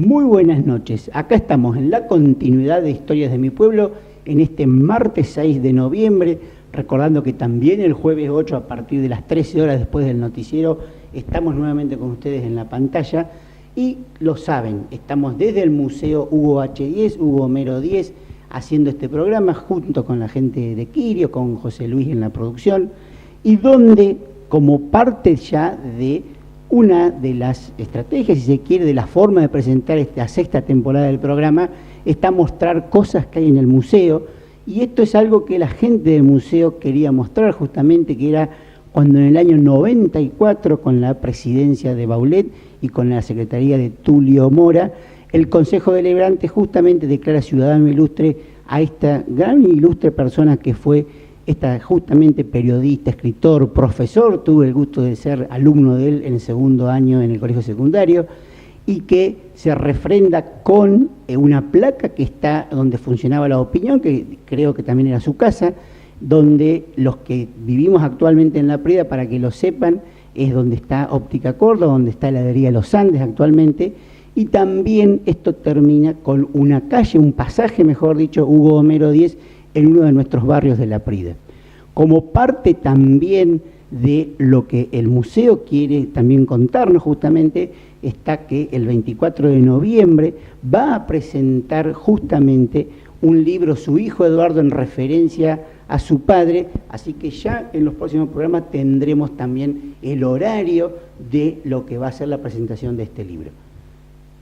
Muy buenas noches. Acá estamos en la continuidad de Historias de mi Pueblo en este martes 6 de noviembre, recordando que también el jueves 8 a partir de las 13 horas después del noticiero estamos nuevamente con ustedes en la pantalla y lo saben, estamos desde el Museo Hugo H10, Hugo Homero 10, haciendo este programa junto con la gente de Quirio, con José Luis en la producción y donde como parte ya de una de las estrategias, si se quiere, de la forma de presentar esta sexta temporada del programa, está mostrar cosas que hay en el museo, y esto es algo que la gente del museo quería mostrar justamente, que era cuando en el año 94, con la presidencia de Baulet y con la secretaría de Tulio Mora, el Consejo Deliberante justamente declara ciudadano ilustre a esta gran e ilustre persona que fue esta justamente periodista, escritor, profesor, tuve el gusto de ser alumno de él en el segundo año en el colegio secundario, y que se refrenda con una placa que está donde funcionaba La Opinión, que creo que también era su casa, donde los que vivimos actualmente en La Prida, para que lo sepan, es donde está Óptica Córdoba, donde está heladería Los Andes actualmente, y también esto termina con una calle, un pasaje, mejor dicho, Hugo Homero 10, en uno de nuestros barrios de La Prida. Como parte también de lo que el museo quiere también contarnos justamente, está que el 24 de noviembre va a presentar justamente un libro, su hijo Eduardo, en referencia a su padre, así que ya en los próximos programas tendremos también el horario de lo que va a ser la presentación de este libro.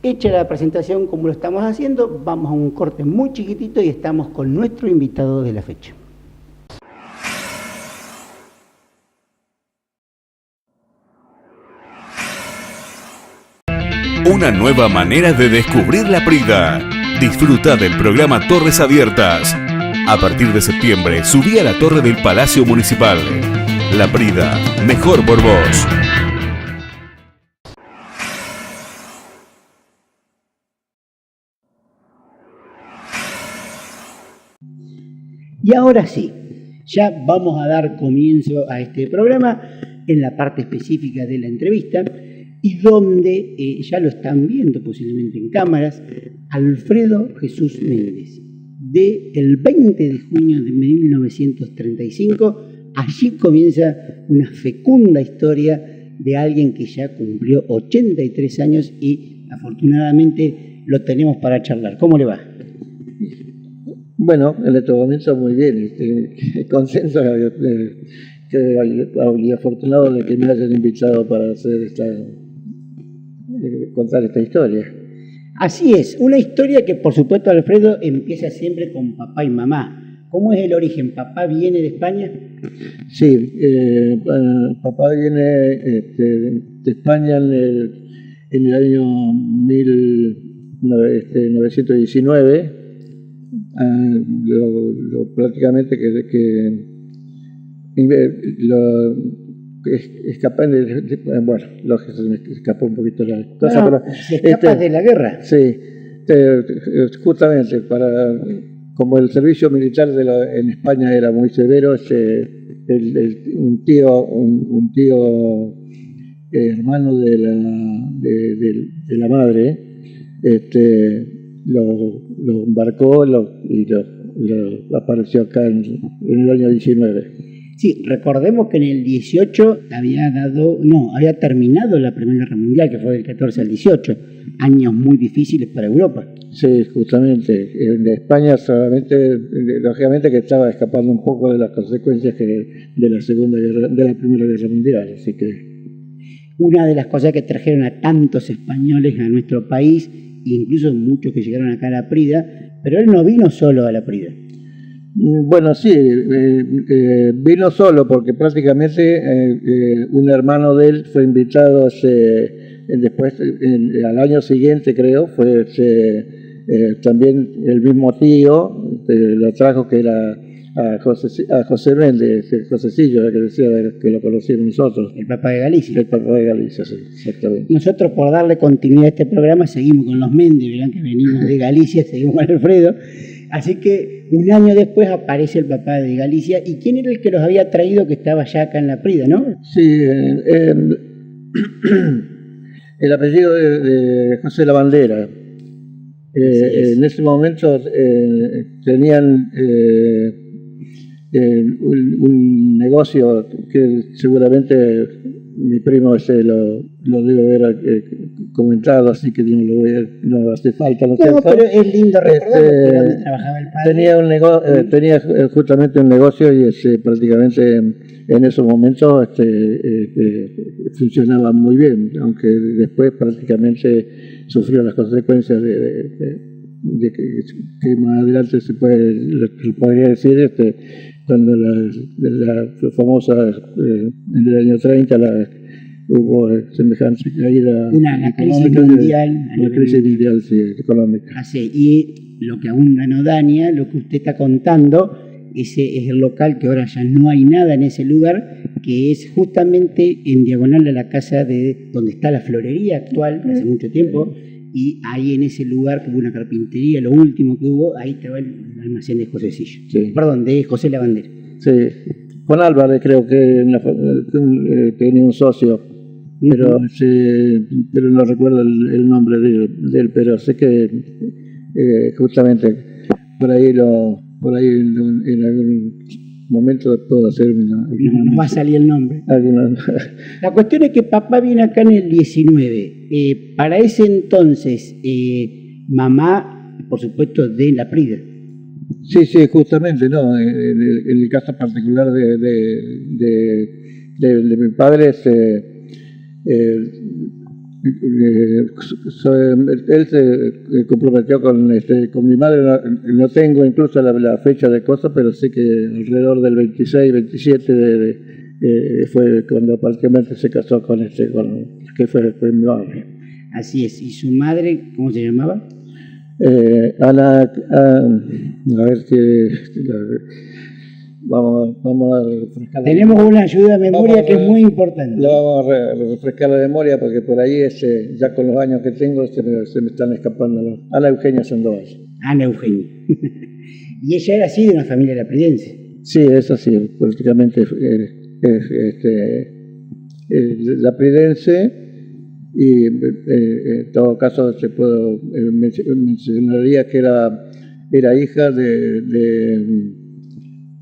Hecha la presentación como lo estamos haciendo, vamos a un corte muy chiquitito y estamos con nuestro invitado de la fecha. Una nueva manera de descubrir La Prida. Disfruta del programa Torres Abiertas. A partir de septiembre, subí a la torre del Palacio Municipal. La Prida, mejor por vos. Y ahora sí, ya vamos a dar comienzo a este programa en la parte específica de la entrevista y donde ya lo están viendo posiblemente en cámaras, Alfredo Jesús Méndez, del 20 de junio de 1935. Allí comienza una fecunda historia de alguien que ya cumplió 83 años y afortunadamente lo tenemos para charlar. ¿Cómo le va? Bueno, en este momento muy bien, contento y afortunado de que me hayan invitado para hacer contar esta historia. Así es, una historia que por supuesto, Alfredo, empieza siempre con papá y mamá. ¿Cómo es el origen? ¿Papá viene de España? Sí, papá viene de España en el año 1919. Prácticamente escapan bueno, se me escapó un poquito la cosa, pero se escapa de la guerra. Sí, justamente como el servicio militar en España era muy severo, un tío hermano de la madre, lo embarcó y lo apareció acá en el año 19. Sí, recordemos que en el 18 había terminado la Primera Guerra Mundial, que fue del 14 al 18, años muy difíciles para Europa. Sí, justamente. En España solamente, lógicamente que estaba escapando un poco de las consecuencias de la Primera Guerra Mundial, así que... Una de las cosas que trajeron a tantos españoles a nuestro país, incluso muchos que llegaron acá a La Prida, pero él no vino solo a La Prida. Bueno, sí, vino solo porque prácticamente un hermano de él fue invitado después, al año siguiente creo, fue también el mismo tío, lo trajo, que era a José Méndez, Josécillo, que decía que lo conocimos nosotros. El papá de Galicia. El papá de Galicia, sí, exactamente. Nosotros, por darle continuidad a este programa, seguimos con los Méndez, verán que venimos de Galicia, seguimos con Alfredo. Así que un año después aparece el papá de Galicia. ¿Y quién era el que los había traído, que estaba ya acá en La Prida, no? Sí, el apellido de José Lavandera. En ese momento tenían un negocio que seguramente mi primo lo debe haber comentado, así que no hace falta, ¿no es cierto? Pero es lindo recordarlo, pero donde trabajaba el padre. Tenía justamente un negocio y prácticamente en esos momentos funcionaba muy bien, aunque después prácticamente sufrió las consecuencias de que más adelante se podría decir, cuando la famosa, en el año 30, hubo semejante caída. Una crisis mundial. Una crisis mundial, sí, económica. Así, y lo que aún ganó Dania, lo que usted está contando, ese es el local que ahora ya no hay nada en ese lugar, que es justamente en diagonal a la casa de donde está la florería actual, hace mucho tiempo, y ahí en ese lugar que hubo una carpintería, lo último que hubo, ahí estaba el almacén de Josecillo. Sí. Perdón, de José Lavandero. Sí, Juan Álvarez creo que tenía un socio, pero no recuerdo el nombre de él, pero sé que justamente por ahí en algún momento puedo hacer no va a salir el nombre. La cuestión es que papá viene acá en el 19. Para ese entonces, mamá, por supuesto, de la Prida. Sí, justamente, ¿no? En el caso particular de mi padre, él se comprometió con mi madre. No tengo incluso la fecha de cosas, pero sé que alrededor del 26, 27 fue cuando prácticamente se casó con que fue mi madre. Así es. ¿Y su madre, cómo se llamaba? Ana, a ver que vamos a refrescar. Tenemos una ayuda de memoria que es muy importante. Lo vamos a refrescar la memoria porque por ahí ya con los años que tengo se me están escapando. Ana Eugenia Sandoval. Ana Eugenia. Y ella era así de una familia lapridense. Sí, eso sí, políticamente lapridense. Y en todo caso mencionaría que era hija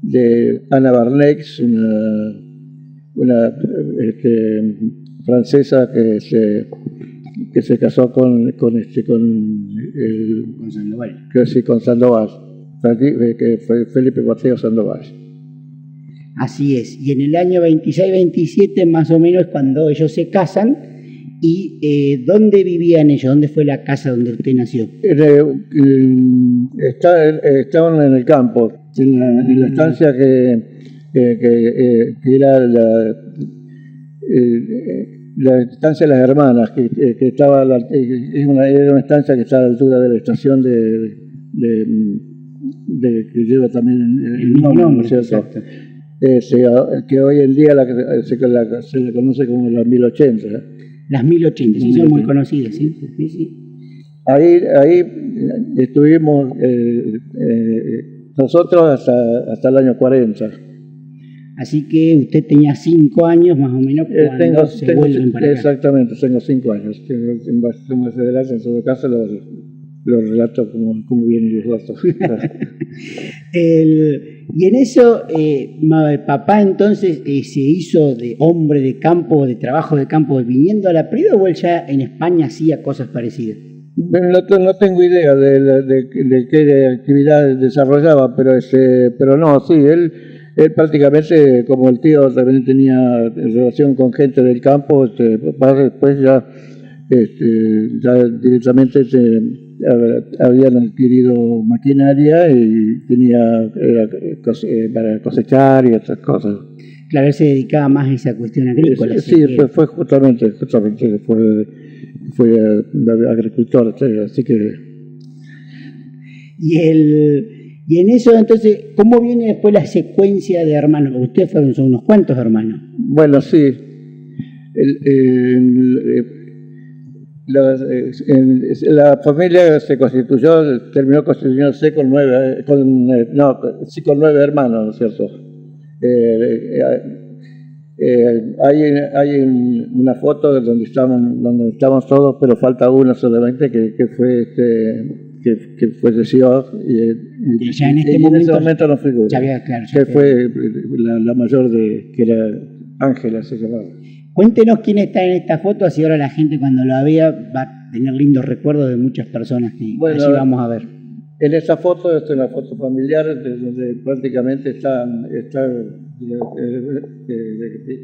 de Ana Barnex, una francesa que se casó con Sandoval. Con Sandoval, que fue Felipe Mateo Sandoval. Así es. Y en el año 26-27 más o menos cuando ellos se casan. ¿Y dónde vivían ellos? ¿Dónde fue la casa donde usted nació? Estaban en el campo, en la estancia que era la estancia de las hermanas, que estaba era una estancia que está a la altura de la estación que lleva también el mismo nombre, ¿cierto? Que hoy en día se la conoce como la 1080. Las 1080, sí, son muy conocidas, sí. Ahí estuvimos nosotros hasta el año 40. Así que usted tenía 5 años más o menos cuando se vuelven para acá. Exactamente, tengo 5 años. Más adelante, en todo caso, lo relato como vienen los datos. Y en eso, papá entonces se hizo de hombre de campo, de trabajo de campo, viniendo a la Prida, o él ya en España hacía cosas parecidas. No tengo idea de qué actividad desarrollaba, pero no, sí, él prácticamente, como el tío también tenía relación con gente del campo, después ya directamente habían adquirido maquinaria y era para cosechar y otras cosas. Claro, él se dedicaba más a esa cuestión agrícola. Sí, fue justamente fue agricultor, así que... Y en eso, entonces, ¿cómo viene después la secuencia de hermanos? Ustedes son unos cuantos hermanos. Bueno, sí. La familia se terminó constituyéndose con 9 hermanos, ¿no es cierto? Hay una foto donde estamos todos, pero falta uno solamente, que fue que falleció, y ya en este en ese momento momento no figura, ya había, claro, que fue la mayor que era Ángela, se llamaba. Cuéntenos quién está en esta foto, así ahora la gente cuando la vea va a tener lindos recuerdos de muchas personas que allí vamos a ver. En esta foto, esta es una foto familiar, donde prácticamente están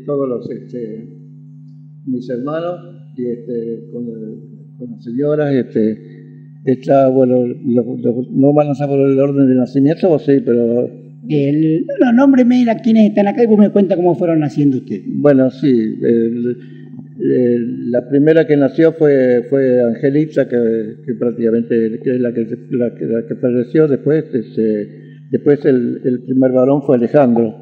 todos los mis hermanos y con las señoras. Está, bueno, no van a saber el orden de nacimiento, o sí, pero... No, nómbreme a quienes están acá y vos me cuenta cómo fueron naciendo ustedes. Bueno, sí. La primera que nació fue Angelita, que prácticamente que es la que falleció. Después el primer varón fue Alejandro.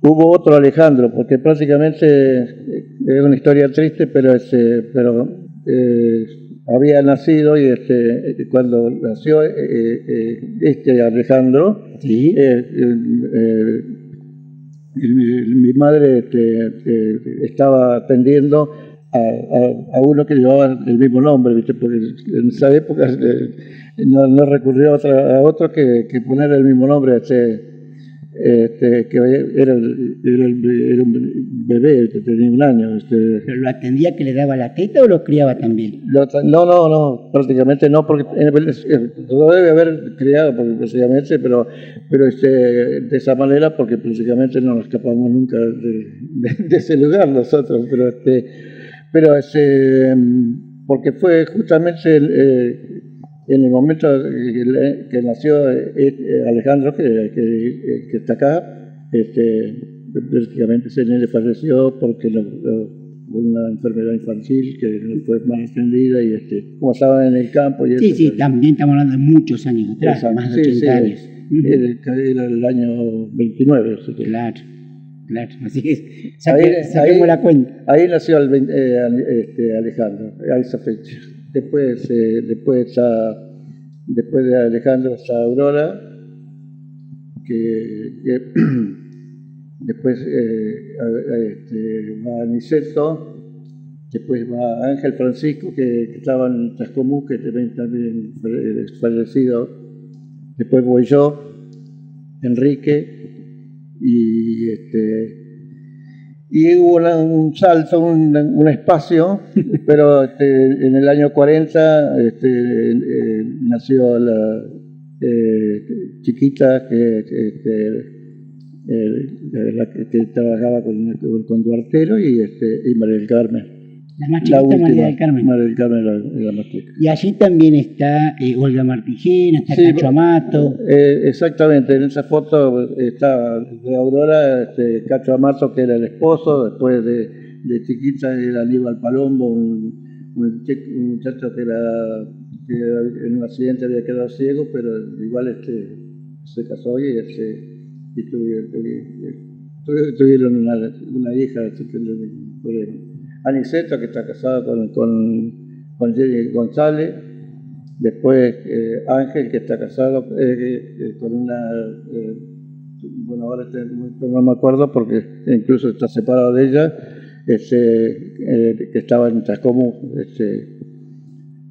Hubo otro Alejandro, porque prácticamente es una historia triste, pero había nacido y cuando nació Alejandro, ¿sí? Mi madre estaba atendiendo a uno que llevaba el mismo nombre, ¿viste? Porque en esa época no recurrió a otro que poner el mismo nombre, que era un bebé que tenía 1 año. ¿Pero lo atendía que le daba la teta o lo criaba también? No, prácticamente no, porque lo debe haber criado prácticamente, pero de esa manera, porque prácticamente no nos escapamos nunca de ese lugar nosotros, porque fue justamente en el momento que nació Alejandro, que está acá, prácticamente ese nene falleció porque una enfermedad infantil que no fue más atendida y como estaban en el campo. Y sí, también estamos hablando de muchos años atrás, exacto, más de 80 años. Era el año 29. Claro, así es. Saquemos la cuenta. Ahí nació Alejandro, a esa fecha. Después de Alejandro está Aurora, que después va Aniceto, después va Ángel Francisco, que estaba en Trascomú, que también fallecido. Después voy yo, Enrique, y hubo un salto, un espacio, pero en el año 40 nació la chiquita que trabajaba con Duartero y María del Carmen. La más chiquita, María del Carmen. María del Carmen era la más chiquita. Y allí también está Olga Martigena, está Cacho Amato. Exactamente, en esa foto está de Aurora, Cacho Amato, que era el esposo. Después de chiquita era Aníbal Palombo, un muchacho que en un accidente había quedado ciego, pero igual se casó y tuvieron una hija. Aniceto, que está casado con Jenny González. Después Ángel, que está casado con una... bueno, ahora no me acuerdo porque incluso está separado de ella, que estaba en Trascomú.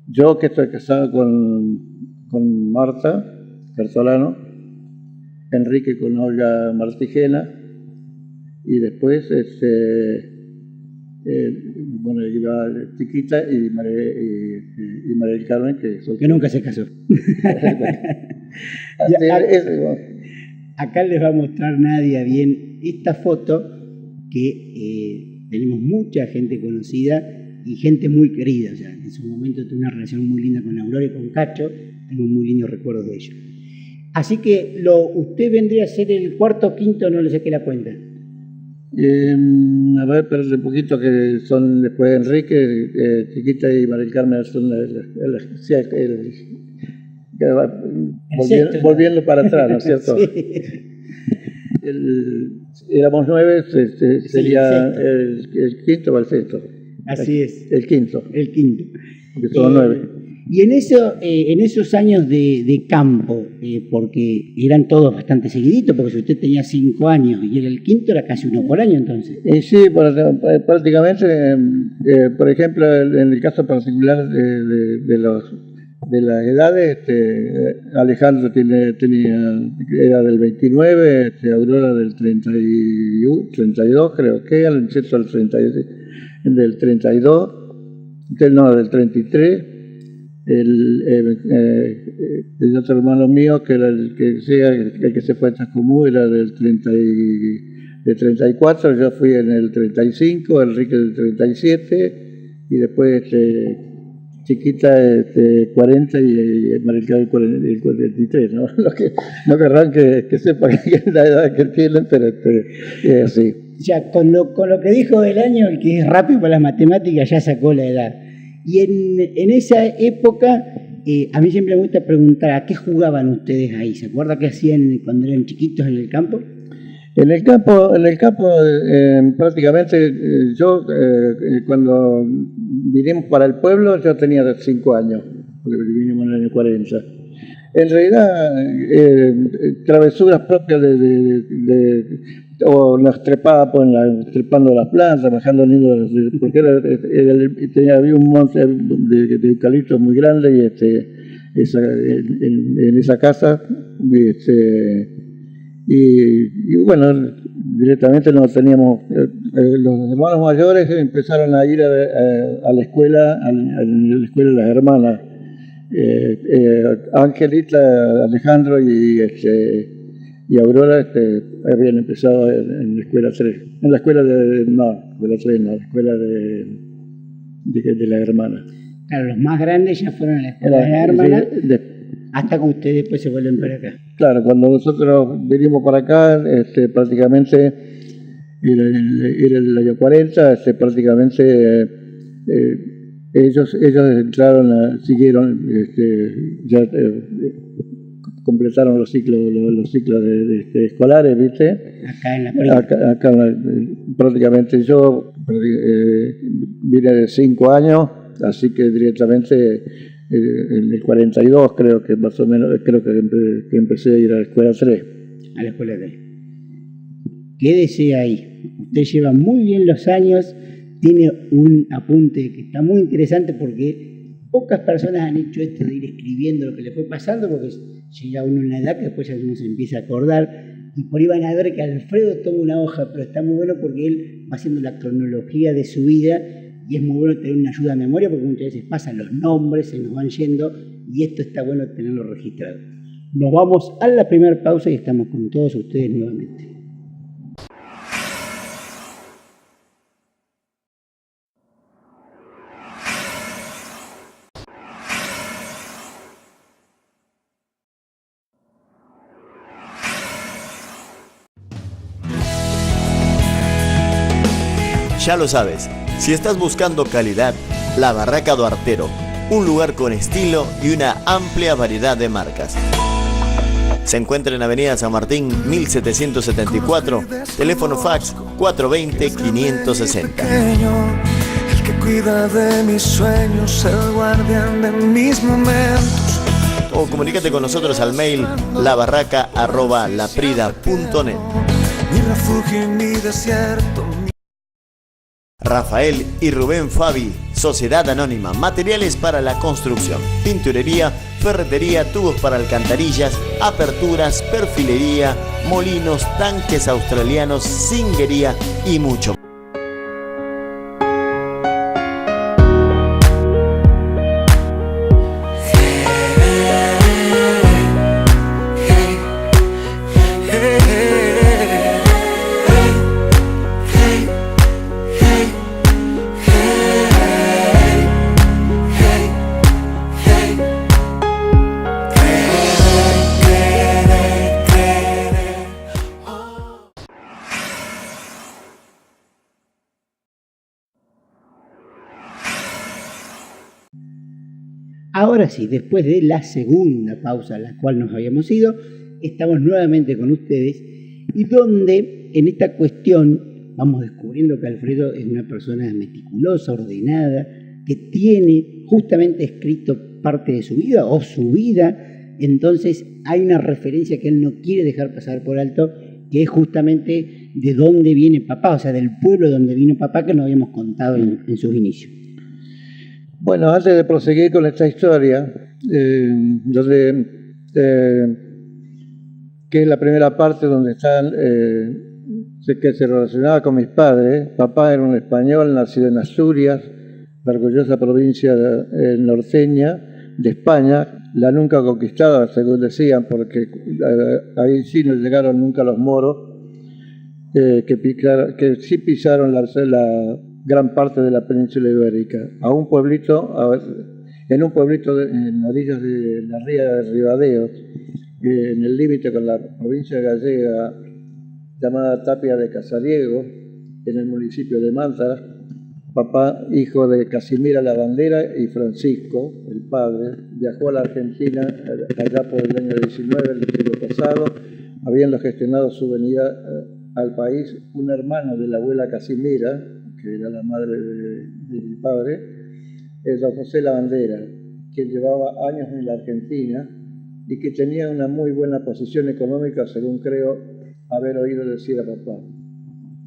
Yo, que estoy casado con Marta Bertolano, Enrique con Olga Martigena, y después bueno, iba chiquita y María del Carmen, que nunca se casó. Acá les va a mostrar Nadia bien esta foto que tenemos mucha gente conocida y gente muy querida. O sea, en su momento tuve una relación muy linda con Aurora y con Cacho, tengo muy lindos recuerdos de ellos. Así que usted vendría a ser el cuarto o quinto, no le saqué la cuenta. A ver, espérate un poquito, que son después de Enrique, Chiquita y María del Carmen son volviendo para atrás, ¿no es cierto? Sí. Éramos 9, sería el quinto o el sexto. Así es. El quinto. Porque son 9. Y en esos años de campo, porque eran todos bastante seguiditos, porque si usted tenía 5 años y era el quinto, era casi uno por año entonces. Sí, prácticamente, por ejemplo, en el caso particular de los de las edades, Alejandro era del 29, Aurora del 32, creo que, el Cheto del 32, no, del 33, el otro hermano mío, que era el que se fue a Chascomú, era del 34, yo fui en el 35, Enrique del 37, y después Chiquita 40 y Marica el 43, ¿no? No querrán que sepan que es la edad que tienen, pero es así. Ya, con lo que dijo del año, el que es rápido para las matemáticas ya sacó la edad. Y en esa época, a mí siempre me gusta preguntar, ¿a qué jugaban ustedes ahí? ¿Se acuerdan qué hacían cuando eran chiquitos en el campo? En el campo prácticamente yo, cuando vinimos para el pueblo, yo tenía 5 años, porque vinimos en el año 40. En realidad, travesuras propias o nos trepábamos trepando las plantas, bajando nidos, porque había un monte de eucaliptos muy grande y en esa casa, y bueno, directamente nos teníamos, los hermanos mayores empezaron a ir a la escuela, a la escuela de las hermanas, Angelita, Alejandro y Aurora habían empezado en la escuela 3, en la escuela de, no, escuela 3 no, la escuela de la hermana. Claro, los más grandes ya fueron a la escuela de la hermana, hasta que ustedes después se vuelven para acá. Claro, cuando nosotros vinimos para acá, prácticamente era el año 40, prácticamente ellos entraron, siguieron, ya completaron los ciclos escolares, ¿viste? Acá en la prima. Acá prácticamente yo vine de 5 años, así que directamente en el 42 creo que más o menos, que empecé a ir a la escuela 3. A la escuela 3. Quédese ahí. Usted lleva muy bien los años, tiene un apunte que está muy interesante porque pocas personas han hecho esto de ir escribiendo lo que le fue pasando, porque llega uno en la edad que después ya uno se empieza a acordar, y por ahí van a ver que Alfredo toma una hoja, pero está muy bueno porque él va haciendo la cronología de su vida, y es muy bueno tener una ayuda a memoria porque muchas veces pasan los nombres, se nos van yendo, y esto está bueno tenerlo registrado. Nos vamos a la primera pausa y estamos con todos ustedes nuevamente. Ya lo sabes, si estás buscando calidad, La Barraca Duartero, un lugar con estilo y una amplia variedad de marcas. Se encuentra en Avenida San Martín 1774, teléfono fax 420-560. El que cuida de mis sueños, el guardián de mis momentos. O comunícate con nosotros al mail labarraca@laprida.net. Mi refugio y mi desierto. Rafael y Rubén Fabi, Sociedad Anónima, materiales para la construcción, pinturería, ferretería, tubos para alcantarillas, aperturas, perfilería, molinos, tanques australianos, zinguería y mucho. Ahora sí, después de la segunda pausa a la cual nos habíamos ido, estamos nuevamente con ustedes y donde en esta cuestión vamos descubriendo que Alfredo es una persona meticulosa, ordenada, que tiene justamente escrito parte de su vida o su vida. Entonces hay una referencia que él no quiere dejar pasar por alto, que es justamente de dónde viene papá, o sea, del pueblo donde vino papá, que nos habíamos contado en sus inicios. Bueno, antes de proseguir con esta historia, que es la primera parte donde están, que se relacionaba con mis padres. Papá era un español nacido en Asturias, la orgullosa provincia norteña de España, la nunca conquistada, según decían, porque ahí sí no llegaron nunca los moros, que sí pisaron la gran parte de la península ibérica. En un pueblito en orillas de la ría de Ribadeo, en el límite con la provincia gallega llamada Tapia de Casariego, en el municipio de Mánzara. Papá, hijo de Casimira la Bandera y Francisco, el padre, viajó a la Argentina allá por el año 19 del siglo pasado, habiendo gestionado su venida al país un hermano de la abuela Casimira, que era la madre de mi padre, don José la Bandera, que llevaba años en la Argentina y que tenía una muy buena posición económica, según creo haber oído decir a papá,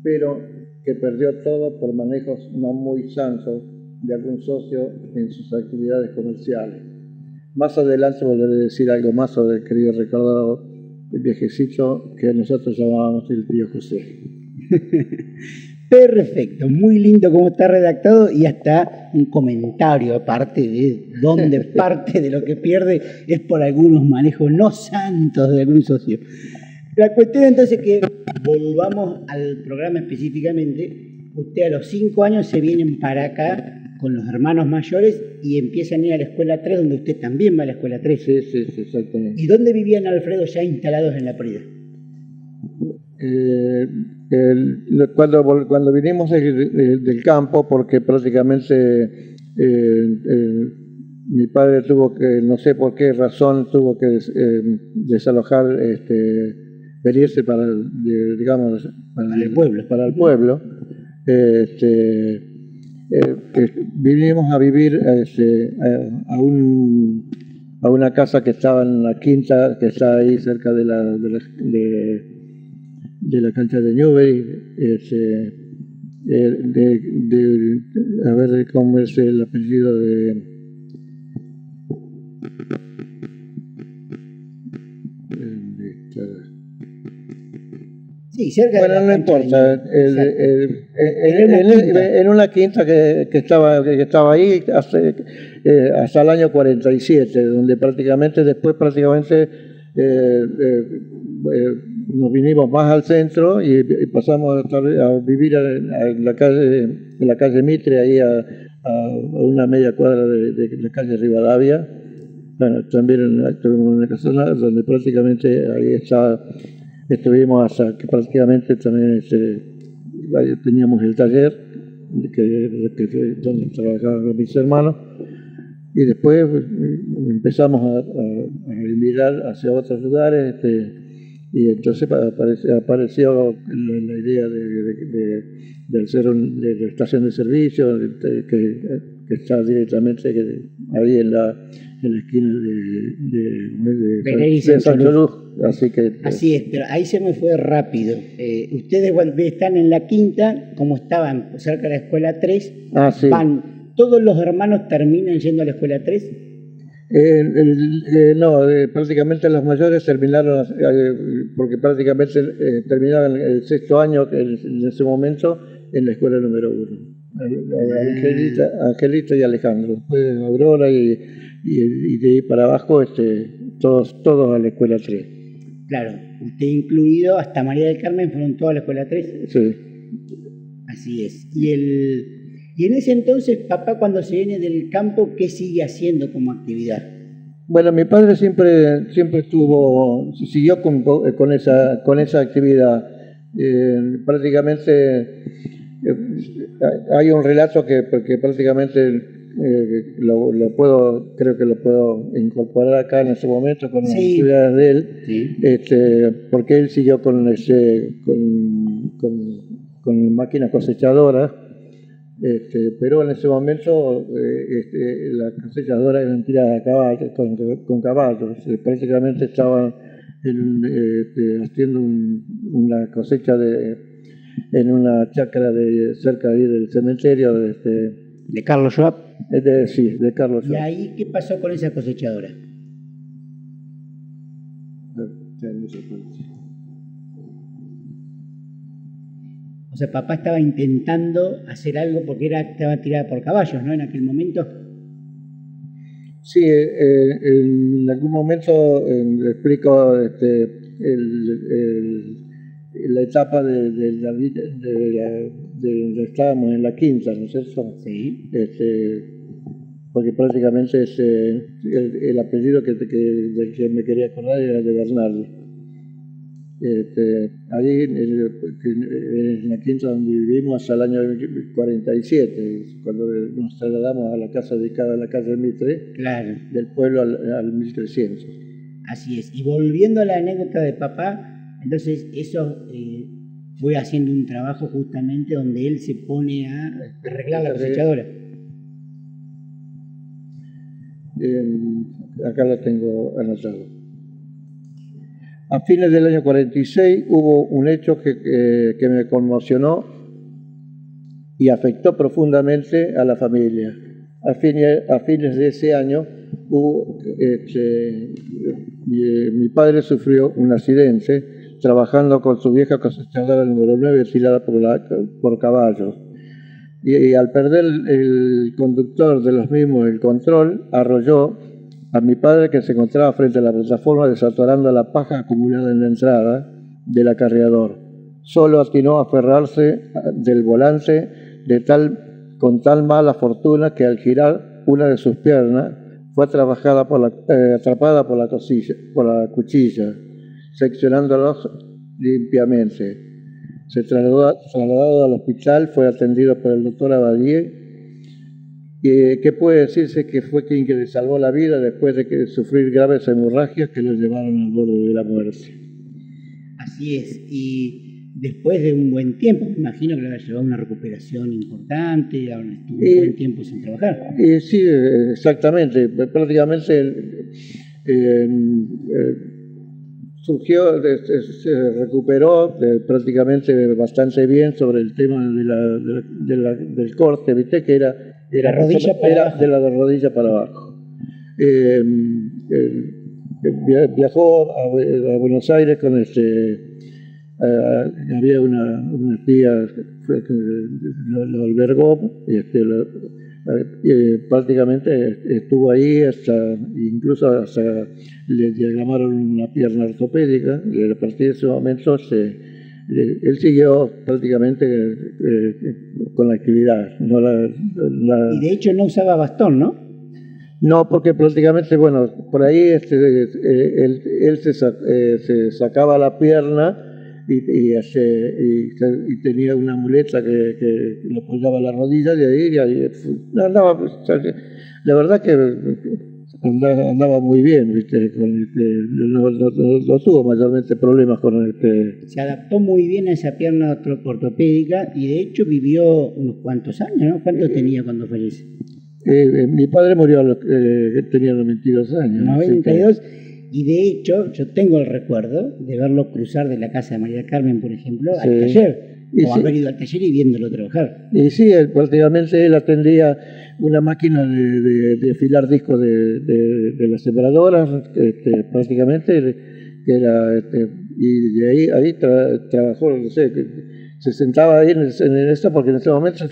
pero que perdió todo por manejos no muy santos de algún socio en sus actividades comerciales. Más adelante volveré a decir algo más sobre el querido recordado viejecito que nosotros llamábamos el tío José. Perfecto, muy lindo cómo está redactado y hasta un comentario aparte de dónde parte de lo que pierde es por algunos manejos no santos de algún socio. La cuestión entonces que volvamos al programa específicamente. Usted a los 5 años se vienen para acá con los hermanos mayores y empiezan a ir a la escuela 3, donde usted también va a la escuela 3. Sí, exactamente. ¿Y dónde vivían, Alfredo, ya instalados en la Prida? Cuando vinimos del campo, porque prácticamente mi padre tuvo que, no sé por qué razón, tuvo que desalojar, venirse para el pueblo. Vinimos a vivir a una casa que estaba en la quinta, que está ahí cerca de la cancha de Newbery, a ver cómo es el apellido de... Sí, cerca bueno, no importa. En una quinta que estaba ahí hasta el año 47, donde después nos vinimos más al centro y pasamos a vivir en la calle Mitre, ahí a una media cuadra de la calle Rivadavia. Bueno, también tuvimos una casa donde prácticamente ahí estuvimos hasta que prácticamente también teníamos el taller donde trabajaban mis hermanos, y después empezamos a emigrar hacia otros lugares, y entonces apareció la idea de hacer de la estación de servicio que está directamente ahí en la esquina de Sancho Luz. Así es, pero ahí se me fue rápido. Ustedes cuando están en la quinta, como estaban cerca de la escuela 3, sí. ¿Todos los hermanos terminan yendo a la escuela 3? No, prácticamente los mayores terminaron, porque prácticamente terminaban el 6º año en ese momento en la escuela número 1. Angelita y Alejandro, después Aurora y de ahí para abajo todos a la escuela 3. Claro, usted incluido, hasta María del Carmen fueron todos a la escuela 3. Sí. Así es. Y en ese entonces, papá, cuando se viene del campo, ¿qué sigue haciendo como actividad? Bueno, mi padre siempre siguió con esa actividad. Prácticamente hay un relato porque prácticamente creo que lo puedo incorporar acá en ese momento con las actividades de él, sí. Porque él siguió con máquinas cosechadoras. Pero en ese momento las cosechadoras eran tiradas a caballo, con caballos. Prácticamente estaban haciendo una cosecha en una chacra cerca ahí del cementerio, ¿De Carlos Schwab? Sí, de Carlos ¿Y Schwab. ahí qué pasó con esa cosechadora? O sea, papá estaba intentando hacer algo porque estaba tirada por caballos, ¿no? En aquel momento. Sí, en algún momento le explico la etapa de donde estábamos en la quinta, ¿no es cierto? Sí. Porque prácticamente el apellido del que me quería acordar era de Bernardi. Ahí en la quinta donde vivimos hasta el año 47, cuando nos trasladamos a la casa dedicada a la calle Mitre, Claro. del pueblo al 1300. Así es. Y volviendo a la anécdota de papá, entonces eso fue haciendo un trabajo justamente donde él se pone a arreglar la cosechadora. Acá la tengo anotado. A fines del año 46 hubo un hecho que me conmocionó y afectó profundamente a la familia. A fines de ese año mi padre sufrió un accidente trabajando con su vieja cosechadora número 9 tirada por caballos. Y al perder el conductor de los mismos el control, arrolló a mi padre, que se encontraba frente a la plataforma desatorando la paja acumulada en la entrada del acarreador. Solo atinó a aferrarse del volante con tal mala fortuna que al girar una de sus piernas fue atrapada por la cuchilla, seccionándolos limpiamente. Se trasladado al hospital, fue atendido por el doctor Abadie, que puede decirse que fue quien le salvó la vida después de sufrir graves hemorragias que lo llevaron al borde de la muerte. Así es. Y después de un buen tiempo, me imagino que le había llevado una recuperación importante, ahora estuvo un buen tiempo sin trabajar. Sí, exactamente. Prácticamente surgió, se recuperó prácticamente bastante bien sobre el tema del corte, ¿viste? Que era de la rodilla para abajo. Viajó a Buenos Aires con había una tía que lo albergó y prácticamente estuvo ahí incluso hasta le diagramaron una pierna ortopédica, y a partir de ese momento él siguió prácticamente con la actividad. Y de hecho no usaba bastón, ¿no? No, porque prácticamente, bueno, por ahí él se sacaba la pierna y tenía una muleta que le apoyaba la rodilla, y ahí andaba, la verdad que andaba muy bien, ¿viste? No tuvo mayormente problemas con Se adaptó muy bien a esa pierna ortopédica y de hecho vivió unos cuantos años, ¿no? ¿Cuánto tenía cuando falleció? Mi padre murió tenía 92 años. 92, y de hecho yo tengo el recuerdo de verlo cruzar de la casa de María Carmen, por ejemplo, al taller, o haber ido al taller y viéndolo trabajar. Y sí, prácticamente él atendía una máquina de afilar discos de las separadoras, prácticamente, que era, y de ahí trabajó, no sé, se sentaba ahí en esto, porque en ese momento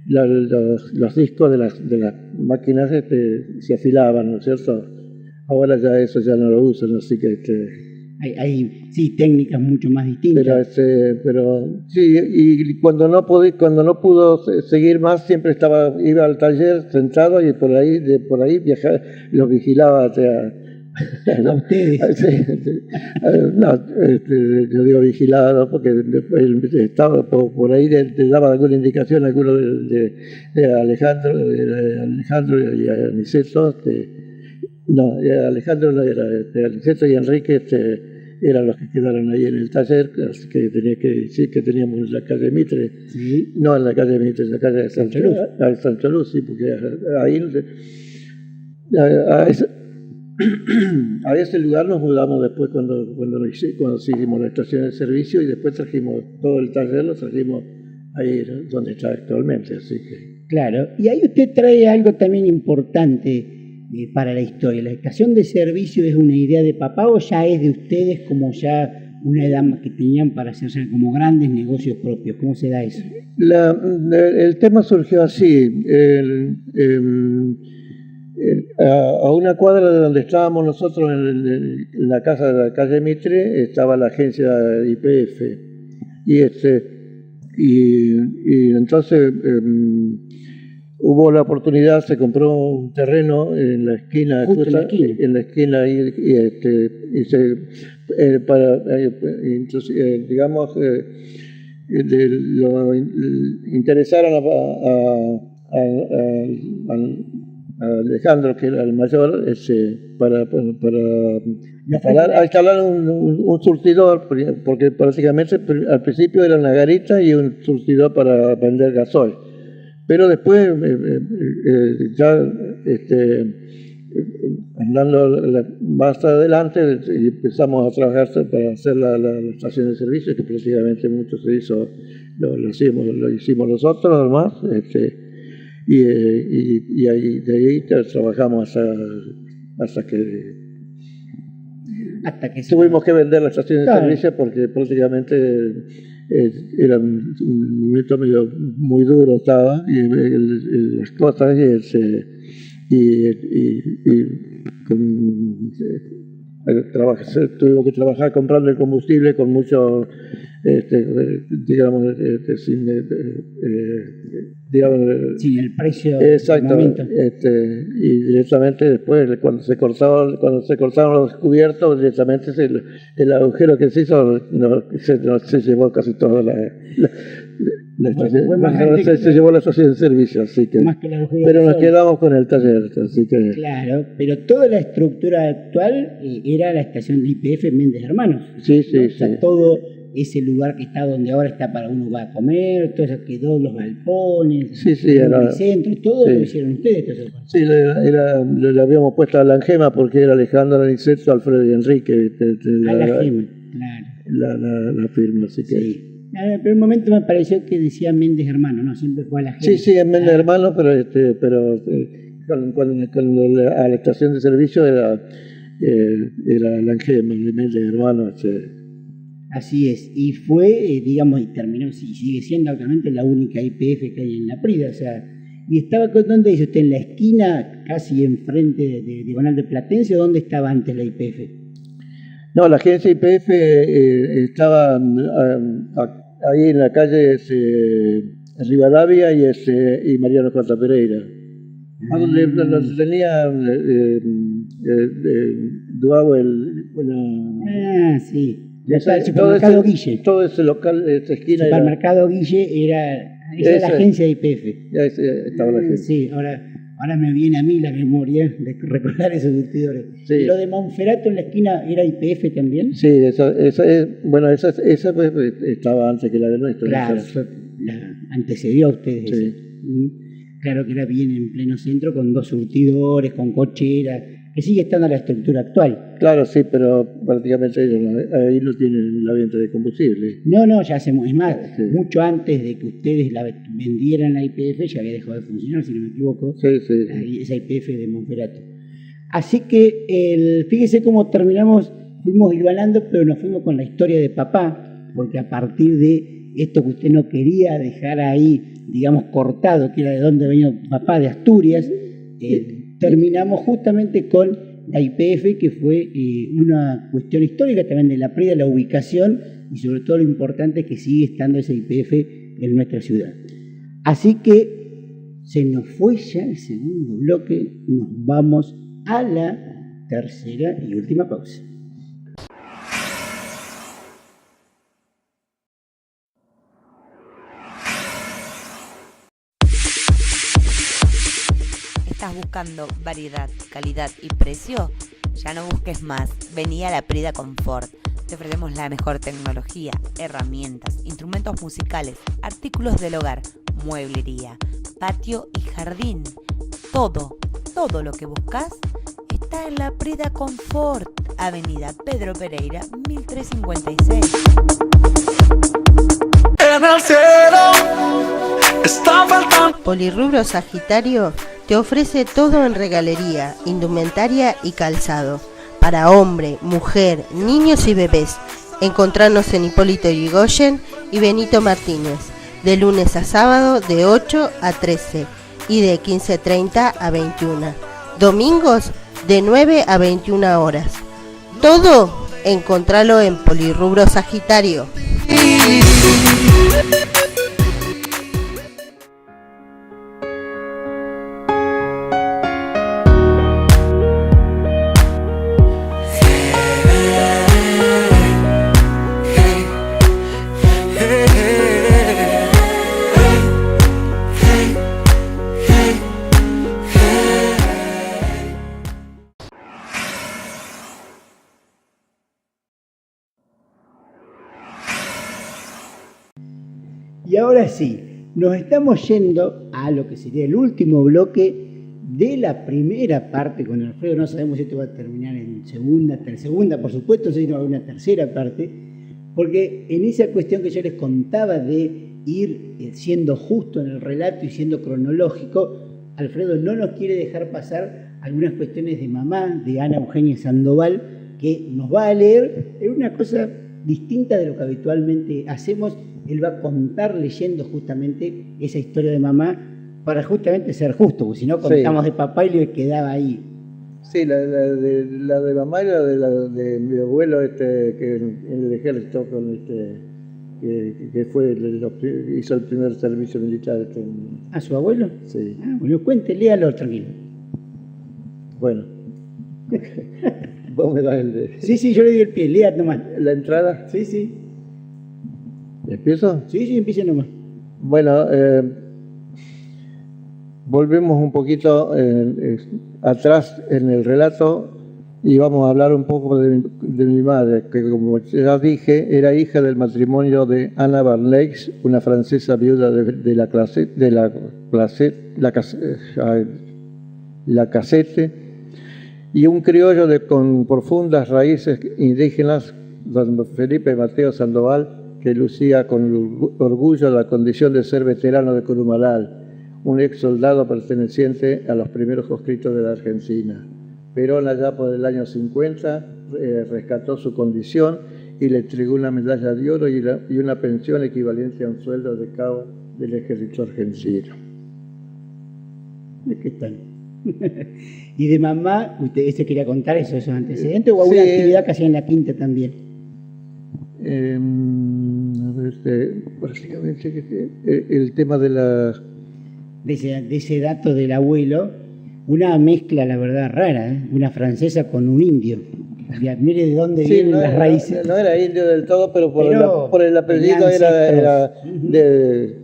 los discos de las máquinas se afilaban, ¿no es cierto? Ahora ya eso ya no lo usan, así que hay sí técnicas mucho más distintas. Pero sí, y cuando no pudo seguir más, siempre iba al taller sentado y por ahí viajaba, los vigilaba a ustedes. No, yo digo vigilado, ¿no? Porque él estaba por ahí, te daba alguna indicación, alguno de Alejandro y Aniceto. No, Alejandro no era, Aniceto y Enrique eran los que quedaron ahí en el taller, así que tenía que decir que teníamos en la calle Mitre. ¿Sí? No en la calle Mitre, en la calle de Sancho Luz. Sancho Luz, sí, porque ahí a ese lugar nos mudamos después cuando hicimos la estación de servicio, y después trajimos todo el taller, lo trajimos ahí donde está actualmente, así que... Claro, y ahí usted trae algo también importante para la historia. ¿La estación de servicio es una idea de papá o ya es de ustedes como ya una edad que tenían para hacerse como grandes negocios propios? ¿Cómo se da eso? El tema surgió así. A una cuadra de donde estábamos nosotros, en la casa de la calle Mitre, estaba la agencia YPF. Y entonces hubo la oportunidad, se compró un terreno en la esquina, justo en la esquina, y se entonces, digamos, lo interesaron a Alejandro, que era el mayor, para instalar un surtidor, porque prácticamente al principio era una garita y un surtidor para vender gasoil. Pero después, andando más adelante, empezamos a trabajar para hacer la estación de servicio, que prácticamente mucho se hizo, lo hicimos nosotros, además, y ahí, de ahí trabajamos hasta que tuvimos que vender la estación de servicio, porque prácticamente era un momento medio muy duro, estaba, y las cosas, tuvimos que trabajar comprando el combustible con mucho, sin el precio. Exacto. Y directamente después, cuando se cortaron los cubiertos, directamente el agujero que se hizo se llevó casi toda se llevó la estación de servicio, así que, pero nos quedamos con el taller, así que. Claro, pero toda la estructura actual era la estación de YPF Méndez Hermanos. Sí. O sea, todo ese lugar que está donde ahora está para uno va a comer, todo eso quedó, los galpones, el centro, todo lo hicieron ustedes. Sí, le habíamos puesto a la Angema porque era Alejandro Aniceto, Alfredo y Enrique. La Gema, claro. La firma, así que. Sí. Pero un momento me pareció que decía Méndez Hermano, ¿no? Siempre fue a la gente. Sí, es Méndez Hermano, pero a la estación de servicio era la Angema de Méndez Hermano. Así es, y fue, digamos, y terminó, y sigue siendo actualmente la única YPF que hay en La Prida, o sea, y estaba, ¿dónde dice usted? ¿En la esquina, casi enfrente de Diagonal de Platense, o dónde estaba antes la YPF? No, la agencia YPF estaba ahí en la calle Rivadavia y Mariano J. Pereira. Donde tenía Duavo sí. El supermercado Guille. Todo ese local, esa esquina. El supermercado Guille era la agencia de YPF. Estaba la agencia. Sí, ahora me viene a mí la memoria de recordar esos surtidores. Sí. ¿Lo de Monferrato en la esquina era YPF también? Sí, esa estaba antes que la de nuestra. Claro, antecedió a ustedes. Sí. Claro que era bien en pleno centro, con 2 surtidores, con cochera, que sigue estando la estructura actual. Claro, sí, pero prácticamente ellos ahí no tienen la venta de combustible. No, ya hacemos, es más, mucho antes de que ustedes la vendieran la YPF ya había dejado de funcionar, si no me equivoco, esa YPF de Monferrato. Así que fíjese cómo terminamos, fuimos hilvanando, pero nos fuimos con la historia de papá, porque a partir de esto que usted no quería dejar ahí, digamos, cortado, que era de dónde venía papá, de Asturias, terminamos justamente con la YPF, que fue una cuestión histórica también de La Prida, la ubicación, y sobre todo lo importante es que sigue estando esa YPF en nuestra ciudad. Así que se nos fue ya el segundo bloque, nos vamos a la tercera y última pausa. ¿Estás buscando variedad, calidad y precio? Ya no busques más. Vení a La Prida Confort. Te ofrecemos la mejor tecnología, herramientas, instrumentos musicales, artículos del hogar, mueblería, patio y jardín. Todo lo que buscas está en La Prida Confort. Avenida Pedro Pereira, 1356. En el cielo está faltando. Polirrubro Sagitario te ofrece todo en regalería, indumentaria y calzado, para hombre, mujer, niños y bebés. Encontrarnos en Hipólito Yrigoyen y Benito Martínez, de lunes a sábado de 8 a 13 y de 15:30 a 21. Domingos de 9 a 21 horas. Todo encontralo en Polirrubro Sagitario. Y ahora sí, nos estamos yendo a lo que sería el último bloque de la primera parte con Alfredo. No sabemos si esto va a terminar en segunda, por supuesto, no sé si no va a haber una tercera parte, porque en esa cuestión que yo les contaba de ir siendo justo en el relato y siendo cronológico, Alfredo no nos quiere dejar pasar algunas cuestiones de mamá, de Ana Eugenia Sandoval, que nos va a leer en una cosa distinta de lo que habitualmente hacemos. Él va a contar leyendo justamente esa historia de mamá para justamente ser justo, porque si no contamos de papá y le quedaba ahí. Sí, la de mamá y la de mi abuelo que en el ejército que hizo el primer servicio militar. ¿A su abuelo? Sí. Ah, bueno, cuente, léalo tranquilo. Bueno. Vos me das el de... Sí, yo le di el pie, lea nomás. ¿La entrada? Sí. ¿Empiezo? Sí, empiece nomás. Bueno, volvemos un poquito atrás en el relato y vamos a hablar un poco de mi madre, que como ya dije, era hija del matrimonio de Anna Barneix, una francesa viuda de la Casette, y un criollo con profundas raíces indígenas, don Felipe Mateo Sandoval, que lucía con orgullo la condición de ser veterano de Curumalal, un ex soldado perteneciente a los primeros conscriptos de la Argentina. Perón, allá por el año 50, rescató su condición y le entregó una medalla de oro y una pensión equivalente a un sueldo de cabo del ejército argentino. ¿Qué tal? ¿Y de mamá, usted se quería contar esos antecedentes o alguna actividad que hacía en la quinta también? Básicamente el tema de ese dato del abuelo, una mezcla, la verdad, rara, ¿eh? Una francesa con un indio. Mire de dónde vienen las raíces. No era indio del todo, pero por el apellido era de...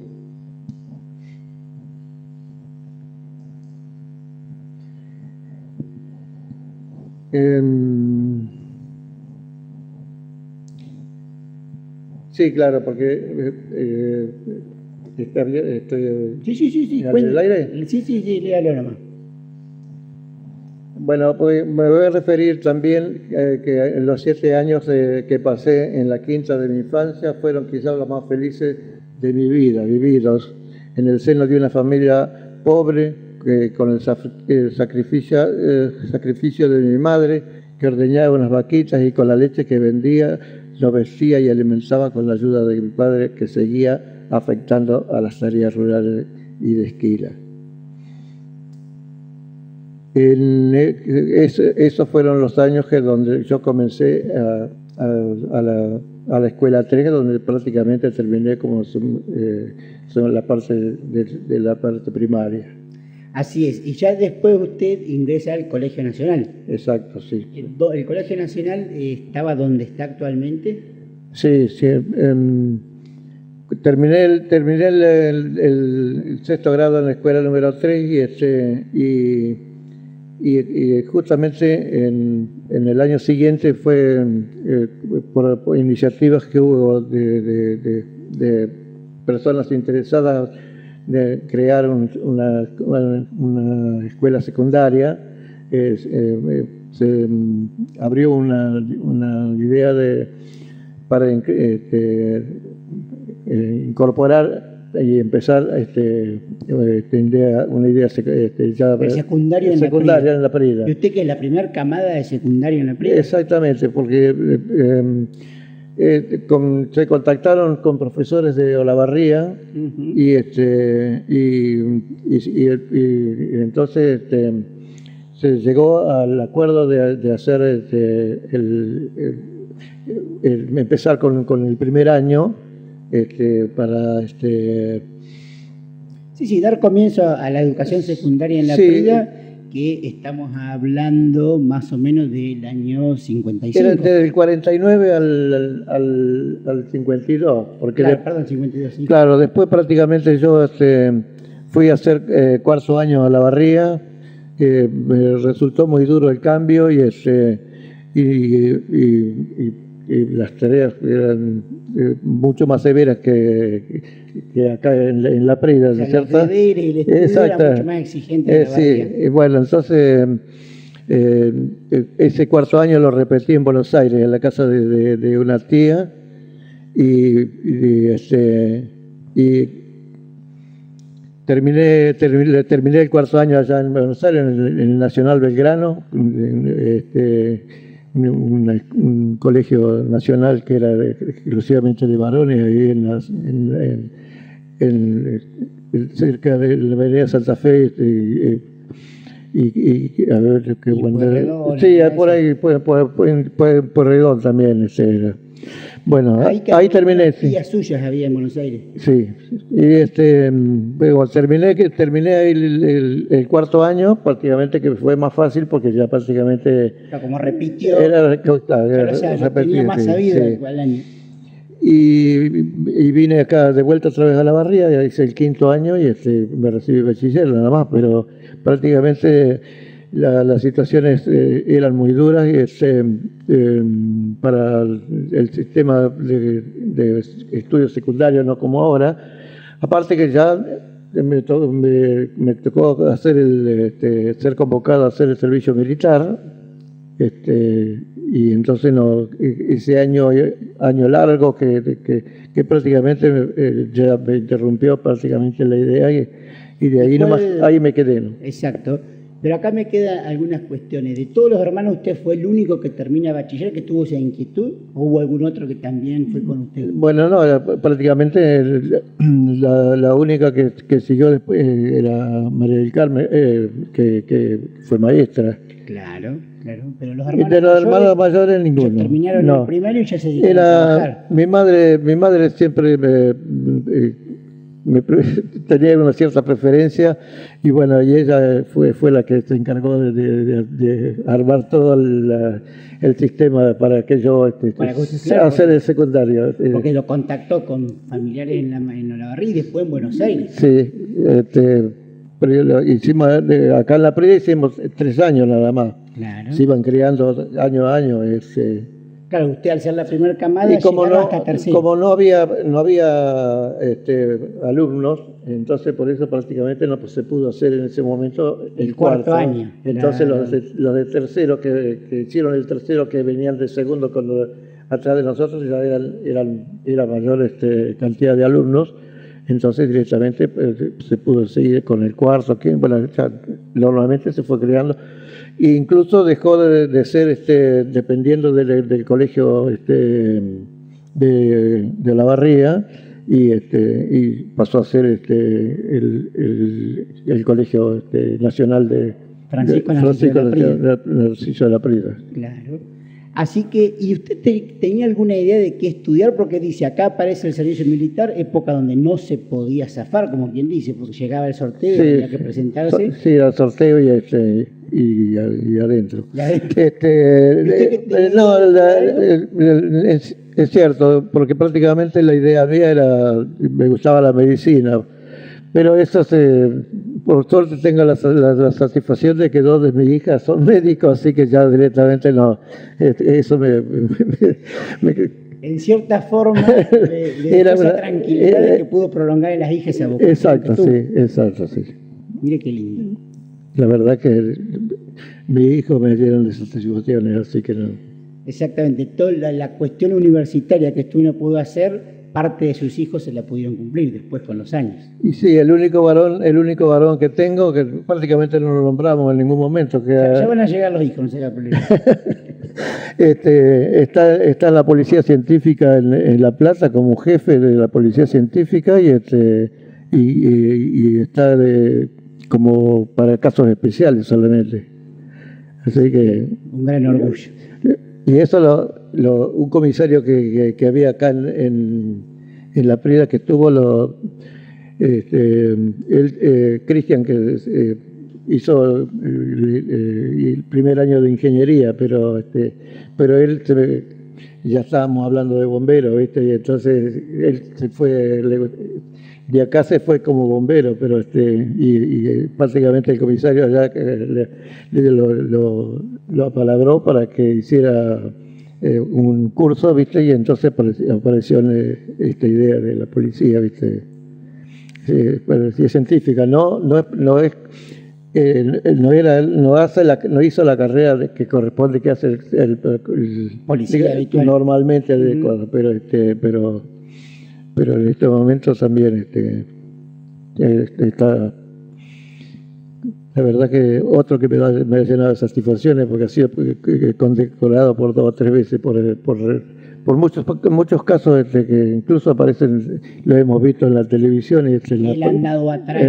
Sí, claro, porque está bien, Sí. ¿En el aire? Sí, léalo nomás. Bueno, pues me voy a referir también que en los 7 años que pasé en la quinta de mi infancia fueron quizás los más felices de mi vida, vividos en el seno de una familia pobre, con el sacrificio de mi madre, que ordeñaba unas vaquitas y con la leche que vendía lo vestía y alimentaba con la ayuda de mi padre, que seguía afectando a las tareas rurales y de esquila. Esos fueron los años donde yo comencé a la escuela 3, donde prácticamente terminé como la parte primaria. Así es, y ya después usted ingresa al Colegio Nacional. Exacto, sí. ¿El Colegio Nacional estaba donde está actualmente? Sí. Terminé el 6º grado en la escuela número 3 y justamente en el año siguiente fue por iniciativas que hubo de personas interesadas de crear una escuela secundaria. Se abrió una idea para incorporar y empezar una idea ya El secundario en secundaria en la Prida. ¿Y usted que es la primera camada de secundario en la Prida? Exactamente, porque se contactaron con profesores de Olavarría y entonces se llegó al acuerdo de hacer empezar con el primer año para Sí, dar comienzo a la educación secundaria en la Prida, que estamos hablando más o menos del año 55. Era del 49 al 52. Porque claro, perdón, 52, sí. Claro, después prácticamente yo fui a hacer cuarto año a Olavarría, me resultó muy duro el cambio y las tareas eran mucho más severas que acá en la Prida, ¿no es cierto? El deber y el estudio era mucho más exigente. Sí, bueno, entonces ese cuarto año lo repetí en Buenos Aires, en la casa de una tía, y terminé el cuarto año allá en Buenos Aires, en el Nacional Belgrano, un colegio nacional que era exclusivamente de varones, ahí cerca de la avenida Santa Fe, y a ver qué bueno. Sí, por ahí, por Redón también. Bueno, ahí terminé. Tías suyas había en Buenos Aires. Sí, y luego terminé ahí el cuarto año, prácticamente, que fue más fácil porque ya prácticamente... Como repitió, tenía más sabido al año. Y vine acá de vuelta otra vez a Olavarría, ya hice el quinto año y me recibí bachiller nada más, pero prácticamente las situaciones eran muy duras y para el sistema de estudios secundarios, no como ahora. Aparte que ya me tocó hacer ser convocado a hacer el servicio militar, y entonces ese año largo que prácticamente ya me interrumpió prácticamente la idea y de ahí nomás, ahí me quedé, ¿no? Exacto. Pero acá me quedan algunas cuestiones. De todos los hermanos, ¿usted fue el único que termina bachiller, que tuvo esa inquietud? ¿O hubo algún otro que también fue con usted? Bueno, no, prácticamente la única que siguió después era María del Carmen, que fue maestra. Claro. Pero los hermanos mayores ninguno. Terminaron el primario y ya se dedicaron a trabajar. Mi madre siempre tenía una cierta preferencia y bueno, y ella fue la que se encargó de armar todo el sistema para que yo hacer el secundario. Porque lo contactó con familiares en Olavarría y después en Buenos Aires. Sí, pero hicimos acá en la Prida hicimos 3 años nada más. Claro. Se iban creando año a año. Claro, usted al ser la primera camada y como hasta tercero. Como no había alumnos, entonces por eso prácticamente no se pudo hacer en ese momento el cuarto año. Entonces los de tercero que hicieron el tercero, que venían de segundo atrás de nosotros, ya era mayor cantidad de alumnos. Entonces directamente se pudo seguir con el cuarto, que bueno, normalmente se fue creando. E incluso dejó de ser dependiendo del colegio de Olavarría y pasó a ser el colegio nacional de Francisco Narciso de la Prida. Claro. Así que, ¿y usted tenía alguna idea de qué estudiar? Porque dice, acá aparece el servicio militar, época donde no se podía zafar, como quien dice, porque llegaba el sorteo y había que presentarse. Sí, el sorteo y adentro. Es cierto, porque prácticamente la idea mía me gustaba la medicina. Pero eso por suerte tengo la satisfacción de que 2 de mis hijas son médicos, así que ya directamente no, eso me en cierta forma le dio esa tranquilidad de que pudo prolongar en las hijas esa vocación. Exacto, sí. Mire qué lindo. La verdad que mis hijos me dieron de esas satisfacciones, así que no. Exactamente, toda la cuestión universitaria que usted no pudo hacer parte de sus hijos se la pudieron cumplir después con los años. Y sí, el único varón que tengo, que prácticamente no lo nombramos en ningún momento. Que Ya van a llegar los hijos, no se haga problema. Está en la policía científica en La Plata como jefe de la policía científica y está como para casos especiales solamente. Así que un gran orgullo. Y eso un comisario que había acá en La Prida que tuvo Cristian, que hizo el primer año de ingeniería, pero él ya estábamos hablando de bombero, ¿viste? Y entonces él se fue, de acá se fue como bombero, pero y básicamente el comisario allá lo apalabró para que hiciera un curso, ¿viste? Y entonces apareció esta idea de la policía, ¿viste? Policía científica, no hizo la carrera que corresponde que hace el policía habitual normalmente adecuado, pero en estos momentos también está, la verdad que otro que me ha llenado de satisfacciones, porque ha sido condecorado por 2 o 3 veces por muchos casos que incluso aparecen, lo hemos visto en la televisión y en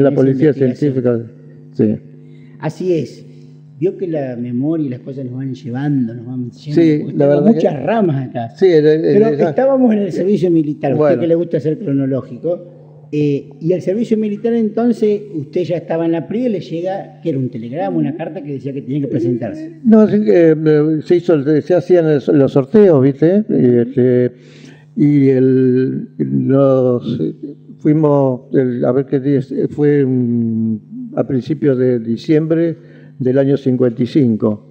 la policía científica. Sí. Así es. Vio que la memoria y las cosas nos van llevando, nos van Sí, la verdad muchas ramas acá. Sí, pero estábamos en el servicio militar, bueno. Usted que le gusta ser cronológico. Y el servicio militar, entonces, usted ya estaba en la PRI y le llega, que era un telegrama, una carta que decía que tenía que presentarse. No, se hacían los sorteos, ¿viste? Fuimos, a ver qué día, fue a principios de diciembre del año 55.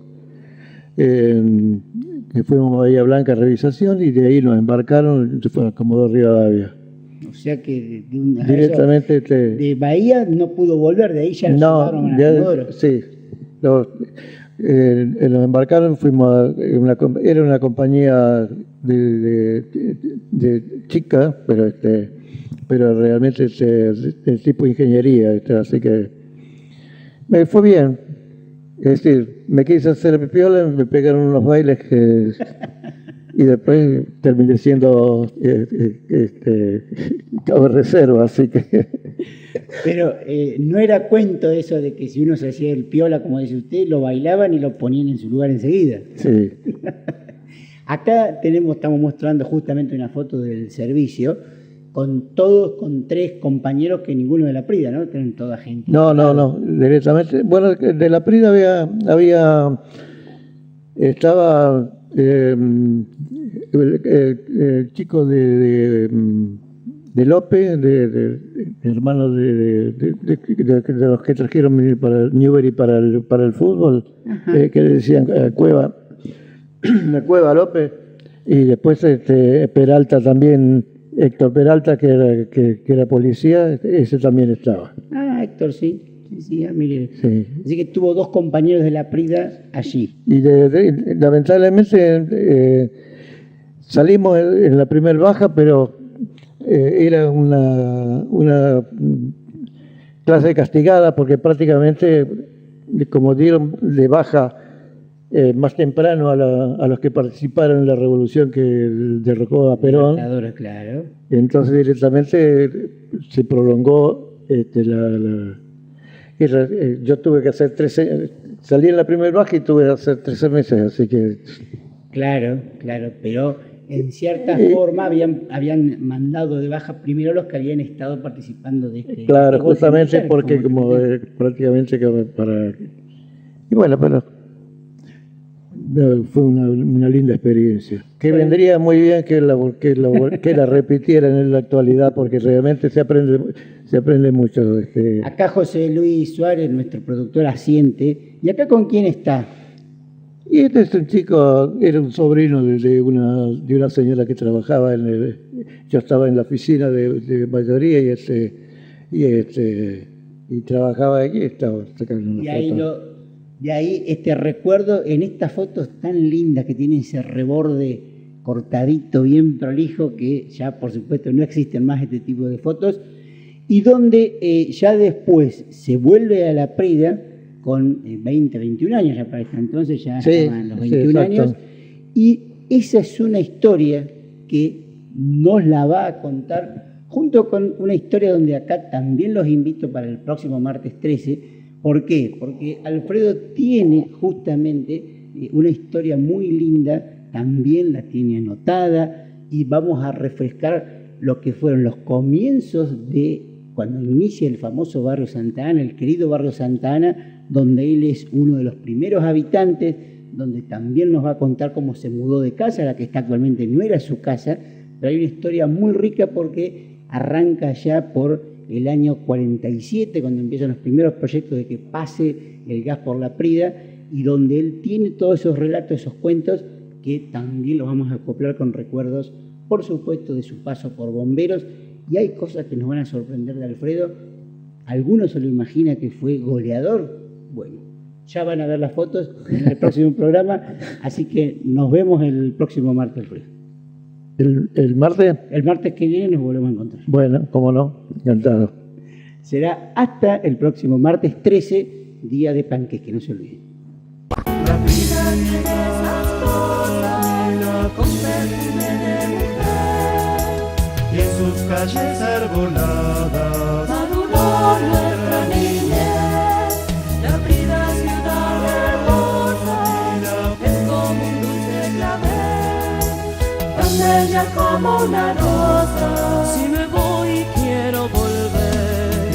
Que fuimos a Bahía Blanca a revisación y de ahí nos embarcaron, se fue a Comodoro Rivadavia. O sea que directamente de Bahía no pudo volver, de ahí ya nos llevaron a Comodoro. Sí, nos embarcaron, era una compañía de chica, pero realmente el tipo de ingeniería, así que me fue bien. Es decir, me quise hacer pipiola, me pegaron unos bailes y después terminé siendo cabo de reserva, así que... Pero no era cuento eso de que si uno se hacía el piola, como dice usted, lo bailaban y lo ponían en su lugar enseguida. Sí. Acá estamos mostrando justamente una foto del servicio, con 3 compañeros que ninguno de la Prida, ¿no? Tienen toda gente. No, directamente. Bueno, de la Prida estaba el chico de López, hermano de los que trajeron para Newbery para el fútbol, que le decían Cueva López, y después Peralta también, Héctor Peralta, que era policía, ese también estaba. Ah, Héctor, sí, mire. Sí. Así que tuvo 2 compañeros de la Prida allí. Y lamentablemente salimos en la primer baja, pero era una clase castigada, porque prácticamente, como dieron de baja más temprano a los que participaron en la revolución que derrocó a Perón, Claro. Entonces directamente se prolongó yo tuve que hacer 13, salí en la primera baja y tuve que hacer 13 meses, así que... Claro, pero en cierta forma habían mandado de baja primero los que habían estado participando de este... Claro, justamente porque como prácticamente para... Y bueno, pero fue una linda experiencia. Que vendría muy bien que la repitieran en la actualidad, porque realmente se aprende mucho. Acá José Luis Suárez, nuestro productor, asiente. ¿Y acá con quién está? Y este es un chico, era un sobrino de una señora que trabajaba yo estaba en la oficina de mayoría y trabajaba aquí, estaba sacando una foto. De ahí este recuerdo en estas fotos tan lindas que tienen ese reborde cortadito, bien prolijo, que ya por supuesto no existen más este tipo de fotos, y donde ya después se vuelve a la Prida con 20, 21 años ya para esta entonces, ya estaban los 21 años, y esa es una historia que nos la va a contar junto con una historia donde acá también los invito para el próximo martes 13. ¿Por qué? Porque Alfredo tiene justamente una historia muy linda, también la tiene anotada, y vamos a refrescar lo que fueron los comienzos de cuando inicia el famoso barrio Santa Ana, el querido barrio Santa Ana, donde él es uno de los primeros habitantes, donde también nos va a contar cómo se mudó de casa, la que está actualmente no era su casa, pero hay una historia muy rica porque arranca ya por el año 47, cuando empiezan los primeros proyectos de que pase el gas por la Prida, y donde él tiene todos esos relatos, esos cuentos, que también los vamos a acoplar con recuerdos, por supuesto, de su paso por Bomberos. Y hay cosas que nos van a sorprender de Alfredo. Algunos se lo imagina que fue goleador. Bueno, ya van a ver las fotos en el próximo programa, así que nos vemos el próximo martes, Alfredo. ¿El martes? El martes que viene nos volvemos a encontrar. Bueno, cómo no, encantado. Será hasta el próximo martes 13, día de panqueque, no se olviden. La vida tiene esas cosas, con perfume de mujer, y en sus calles arboladas maduró nuestra niñez. La Prida, ciudad hermosa, es como un dulce clavel, tan bella como una rosa. Si me voy quiero volver,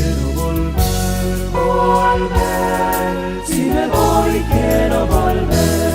volver. Si me voy quiero volver.